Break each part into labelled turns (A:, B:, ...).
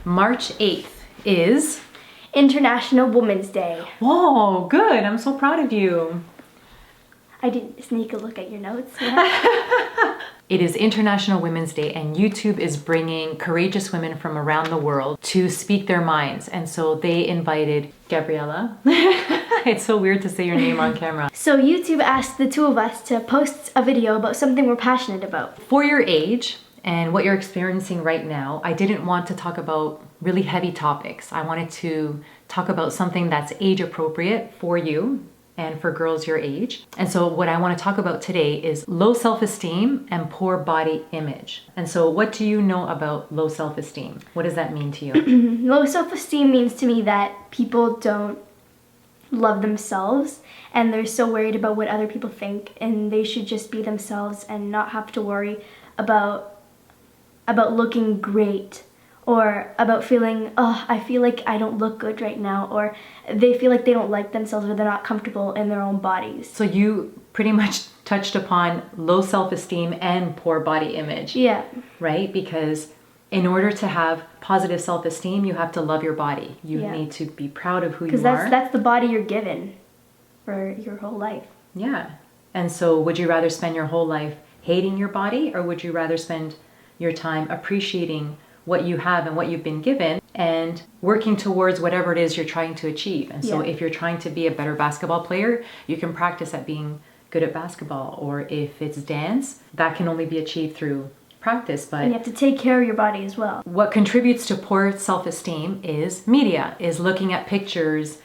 A: March 8th is
B: International Women's Day.
A: Whoa, good. I'm so proud of you.
B: I didn't sneak a look at your notes.
A: It is International Women's Day, and YouTube is bringing courageous women from around the world to speak their minds. And so they invited Gabriella. It's so weird to say your name on camera.
B: So YouTube asked the two of us to post a video about something we're passionate about.
A: For your age and what you're experiencing right now, I didn't want to talk about really heavy topics. I wanted to talk about something that's age appropriate for you and for girls your age. And so what I want to talk about today is low self-esteem and poor body image. And so what do you know about low self-esteem? What does that mean to you?
B: Low self-esteem means to me that people don't love themselves and they're so worried about what other people think, and they should just be themselves and not have to worry about looking great, or about feeling, oh, I feel like I don't look good right now, or they feel like they don't like themselves or they're not comfortable in their own bodies.
A: So you pretty much touched upon low self-esteem and poor body image.
B: Yeah.
A: Right? Because in order to have positive self-esteem, you have to love your body. You need to be proud of who you are.
B: Because that's the body you're given for your whole life.
A: Yeah. And so would you rather spend your whole life hating your body, or would you rather spend your time appreciating what you have and what you've been given and working towards whatever it is you're trying to achieve? And so if you're trying to be a better basketball player, you can practice at being good at basketball. Or if it's dance, that can only be achieved through practice. But
B: and you have to take care of your body as well.
A: What contributes to poor self-esteem is media, is looking at pictures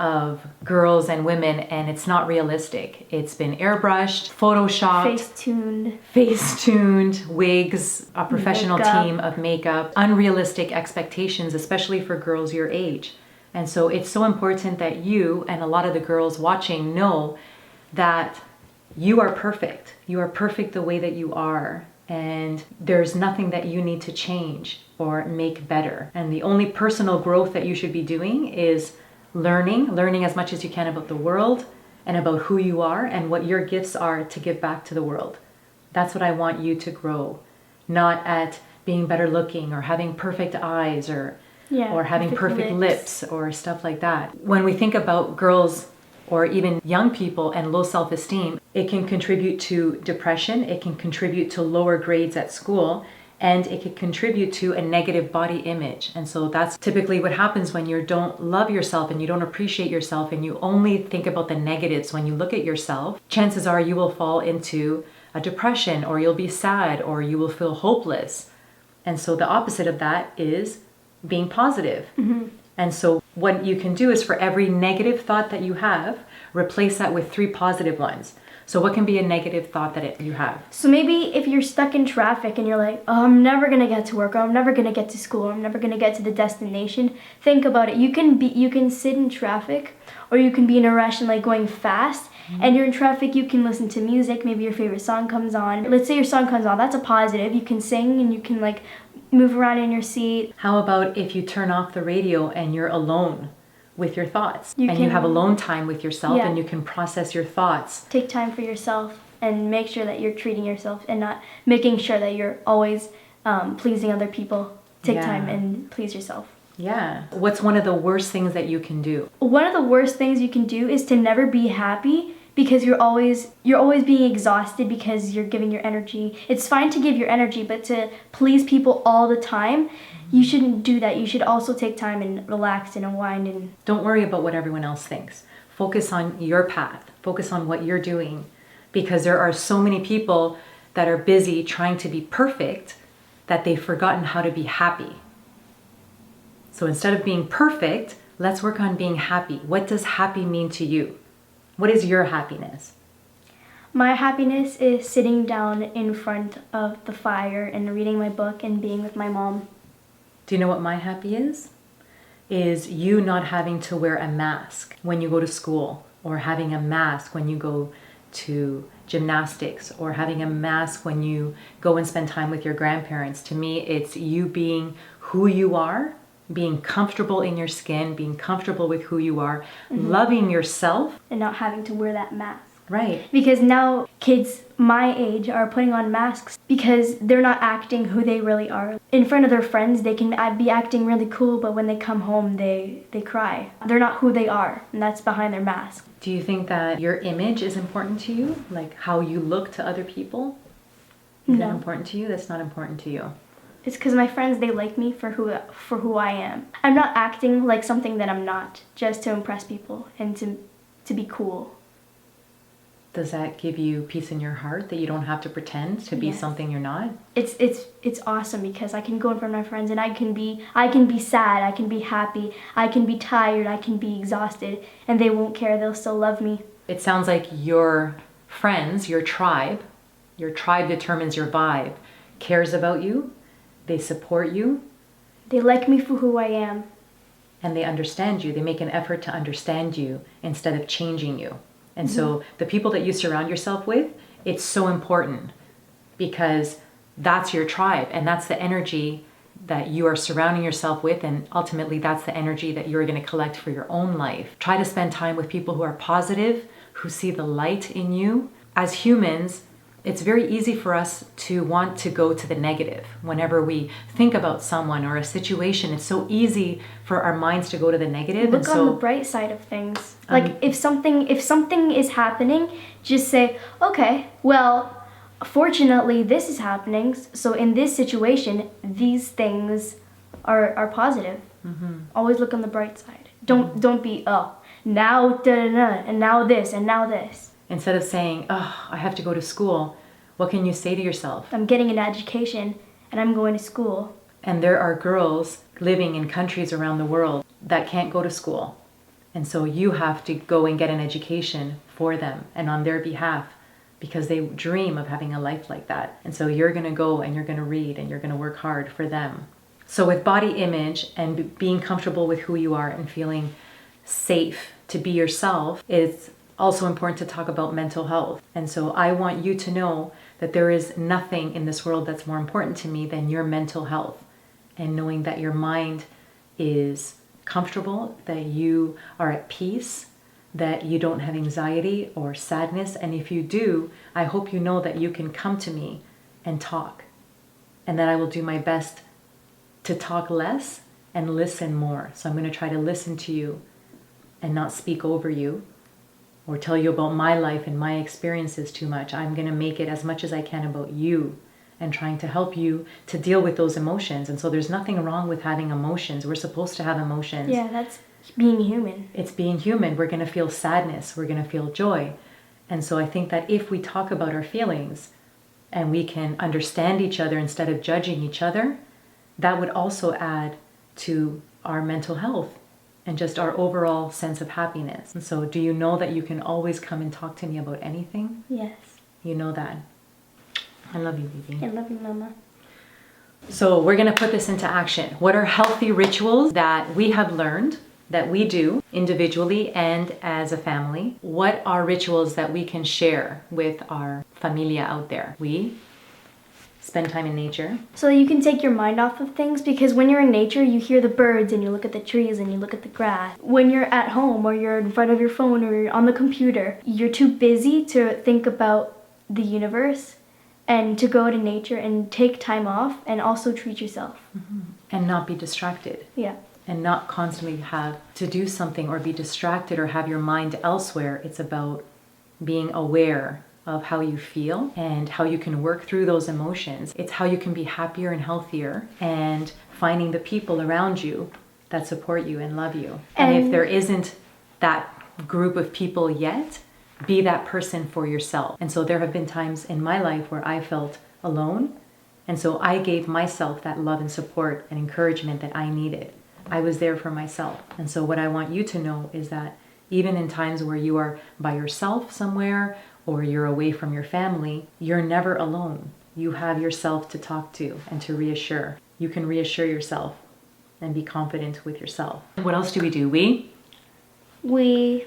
A: of girls and women and it's not realistic. It's been airbrushed, photoshopped, face-tuned, wigs, a professional team of makeup, unrealistic expectations, especially for girls your age. And so it's so important that you and a lot of the girls watching know that you are perfect. You are perfect the way that you are. And there's nothing that you need to change or make better. And the only personal growth that you should be doing is learning as much as you can about the world and about who you are and what your gifts are to give back to the world. That's what I want you to grow, not at being better looking or having perfect eyes or having perfect lips or stuff like that. When we think about girls or even young people and low self-esteem, it can contribute to depression, it can contribute to lower grades at school, and it can contribute to a negative body image. And so that's typically what happens when you don't love yourself and you don't appreciate yourself and you only think about the negatives when you look at yourself. Chances are you will fall into a depression, or you'll be sad, or you will feel hopeless. And so the opposite of that is being positive. Mm-hmm. And so what you can do is, for every negative thought that you have, replace that with 3 positive ones. So what can be a negative thought that you have?
B: So maybe if you're stuck in traffic and you're like, oh, I'm never going to get to work, or I'm never going to get to school, or I'm never going to get to the destination, think about it. You can sit in traffic, or you can be in a rush and like going fast, and you're in traffic, you can listen to music, maybe your favorite song comes on. Let's say your song comes on, that's a positive. You can sing and you can like move around in your seat.
A: How about if you turn off the radio and you're alone with your thoughts, you have alone time with yourself, and you can process your thoughts.
B: Take time for yourself and make sure that you're treating yourself and not making sure that you're always pleasing other people. Take time and please yourself.
A: Yeah. What's one of the worst things that you can do?
B: One of the worst things you can do is to never be happy, because you're always being exhausted because you're giving your energy. It's fine to give your energy, but to please people all the time, you shouldn't do that. You should also take time and relax and unwind. And
A: don't worry about what everyone else thinks. Focus on your path. Focus on what you're doing, because there are so many people that are busy trying to be perfect that they've forgotten how to be happy. So instead of being perfect, let's work on being happy. What does happy mean to you? What is your happiness?
B: My happiness is sitting down in front of the fire and reading my book and being with my mom.
A: Do you know what my happy is? Is you not having to wear a mask when you go to school, or having a mask when you go to gymnastics, or having a mask when you go and spend time with your grandparents. To me, it's you being who you are, being comfortable in your skin, being comfortable with who you are, loving yourself.
B: And not having to wear that mask.
A: Right.
B: Because now kids my age are putting on masks because they're not acting who they really are. In front of their friends, they can be acting really cool, but when they come home, they cry. They're not who they are, and that's behind their mask.
A: Do you think that your image is important to you? Like how you look to other people? Is that important to you? That's not important to you.
B: It's because my friends, they like me for who I am. I'm not acting like something that I'm not, just to impress people and to be cool.
A: Does that give you peace in your heart that you don't have to pretend to be something you're not?
B: It's awesome because I can go in front of my friends and I can be sad, I can be happy, I can be tired, I can be exhausted, and they won't care. They'll still love me.
A: It sounds like your friends, your tribe determines your vibe, cares about you, they support you.
B: They like me for who I am.
A: And they understand you. They make an effort to understand you instead of changing you. And so the people that you surround yourself with, it's so important because that's your tribe and that's the energy that you are surrounding yourself with, and ultimately that's the energy that you're going to collect for your own life. Try to spend time with people who are positive, who see the light in you. As humans, it's very easy for us to want to go to the negative. Whenever we think about someone or a situation, it's so easy for our minds to go to the negative.
B: Look on the bright side of things. Like if something is happening, just say, okay, well, fortunately this is happening. So in this situation, these things are positive. Always look on the bright side. Don't be, oh, now da-da-da, and now this and now this.
A: Instead of saying, oh, I have to go to school, what can you say to yourself?
B: I'm getting an education and I'm going to school.
A: And there are girls living in countries around the world that can't go to school. And so you have to go and get an education for them and on their behalf because they dream of having a life like that. And so you're going to go and you're going to read and you're going to work hard for them. So with body image and being comfortable with who you are and feeling safe to be yourself, it's also important to talk about mental health. And so I want you to know that there is nothing in this world that's more important to me than your mental health, and knowing that your mind is comfortable, that you are at peace, that you don't have anxiety or sadness. And if you do, I hope you know that you can come to me and talk, and that I will do my best to talk less and listen more. So I'm going to try to listen to you and not speak over you or tell you about my life and my experiences too much. I'm going to make it as much as I can about you and trying to help you to deal with those emotions. And so there's nothing wrong with having emotions. We're supposed to have emotions.
B: Yeah, that's being human.
A: It's being human. We're going to feel sadness. We're going to feel joy. And so I think that if we talk about our feelings and we can understand each other instead of judging each other, that would also add to our mental health and just our overall sense of happiness. And so do you know that you can always come and talk to me about anything?
B: Yes.
A: You know that. I love you, baby.
B: I love you, Mama.
A: So we're gonna put this into action. What are healthy rituals that we have learned that we do individually and as a family? What are rituals that we can share with our familia out there? We spend time in nature.
B: So you can take your mind off of things, because when you're in nature, you hear the birds and you look at the trees and you look at the grass. When you're at home or you're in front of your phone or you're on the computer, you're too busy to think about the universe and to go to nature and take time off and also treat yourself.
A: And not be distracted.
B: Yeah.
A: And not constantly have to do something or be distracted or have your mind elsewhere. It's about being aware of how you feel and how you can work through those emotions. It's how you can be happier and healthier, and finding the people around you that support you and love you. And if there isn't that group of people yet, be that person for yourself. And so there have been times in my life where I felt alone, and so I gave myself that love and support and encouragement that I needed. I was there for myself. And so what I want you to know is that even in times where you are by yourself somewhere or you're away from your family, you're never alone. You have yourself to talk to and to reassure. You can reassure yourself and be confident with yourself. What else do?
B: We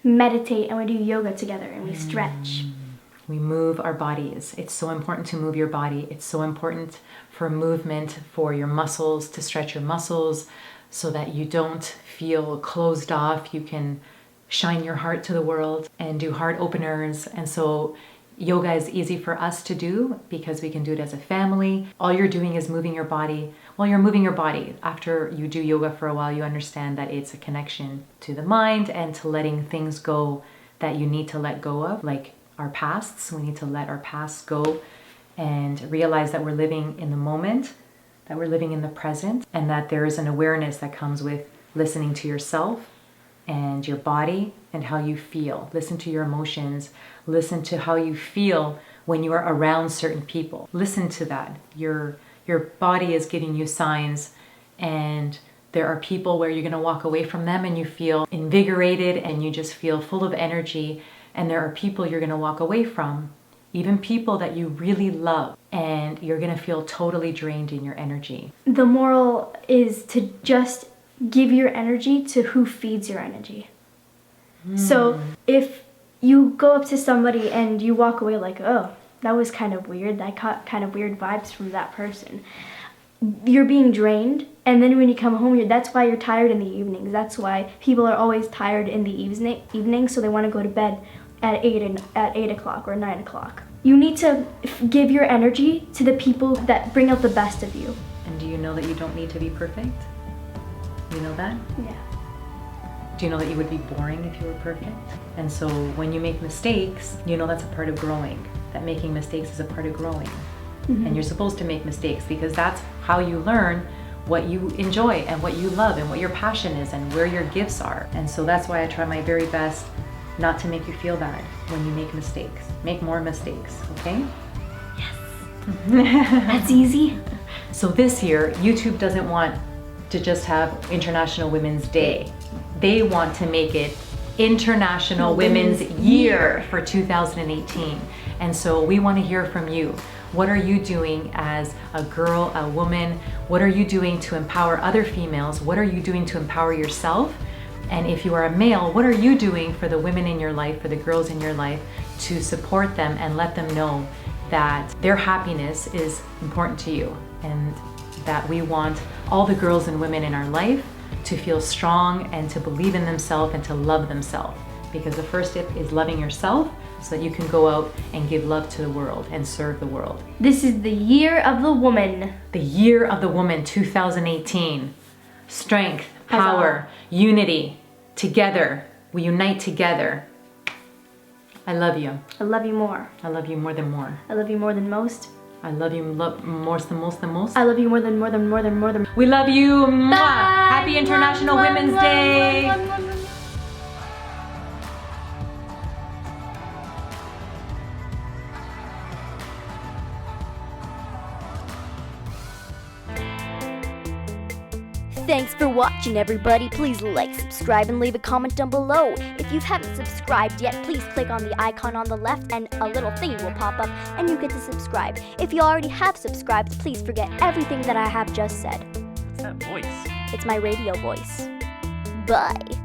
B: meditate and we do yoga together and we stretch.
A: We move our bodies. It's so important to move your body. It's so important for movement, for your muscles, to stretch your muscles so that you don't feel closed off. You can shine your heart to the world and do heart openers. And so yoga is easy for us to do because we can do it as a family. All you're doing is moving your body. Well, you're moving your body. After you do yoga for a while, you understand that it's a connection to the mind and to letting things go that you need to let go of, like our pasts. We need to let our pasts go and realize that we're living in the moment, that we're living in the present, and that there is an awareness that comes with listening to yourself and your body and how you feel. Listen to your emotions. Listen to how you feel when you are around certain people. Listen to that. Your body is giving you signs, and there are people where you're going to walk away from them and you feel invigorated and you just feel full of energy. And there are people you're going to walk away from, even people that you really love, and you're going to feel totally drained in your energy.
B: The moral is to just give your energy to who feeds your energy. So if you go up to somebody and you walk away like, oh, that was kind of weird, I caught kind of weird vibes from that person, you're being drained, and then when you come home, that's why you're tired in the evenings. That's why people are always tired in the evening, so they want to go to bed at 8 o'clock or 9 o'clock. You need to give your energy to the people that bring out the best of you.
A: And do you know that you don't need to be perfect? You know that?
B: Yeah.
A: Do you know that you would be boring if you were perfect? And so when you make mistakes, you know that's a part of growing. That making mistakes is a part of growing. And you're supposed to make mistakes because that's how you learn what you enjoy and what you love and what your passion is and where your gifts are. And so that's why I try my very best not to make you feel bad when you make mistakes. Make more mistakes, okay?
B: Yes. That's easy.
A: So this year, YouTube doesn't want to just have International Women's Day. They want to make it International Women's Year for 2018. And so we want to hear from you. What are you doing as a girl, a woman? What are you doing to empower other females? What are you doing to empower yourself? And if you are a male, what are you doing for the women in your life, for the girls in your life, to support them and let them know that their happiness is important to you, and that we want all the girls and women in our life to feel strong and to believe in themselves and to love themselves. Because the first step is loving yourself so that you can go out and give love to the world and serve the world.
B: This is the year of the woman.
A: The year of the woman, 2018. Strength, power, unity. Together, we unite together. I love you.
B: I love you more.
A: I love you more than more.
B: I love you more than most.
A: I love you more than most.
B: I love you more than.
A: We love you. Mwah.
B: Bye.
A: Happy International Women's Day.
C: Thanks for watching, everybody. Please like, subscribe, and leave a comment down below. If you haven't subscribed yet, please click on the icon on the left and a little thingy will pop up and you get to subscribe. If you already have subscribed, please forget everything that I have just said.
D: What's that voice?
C: It's my radio voice. Bye.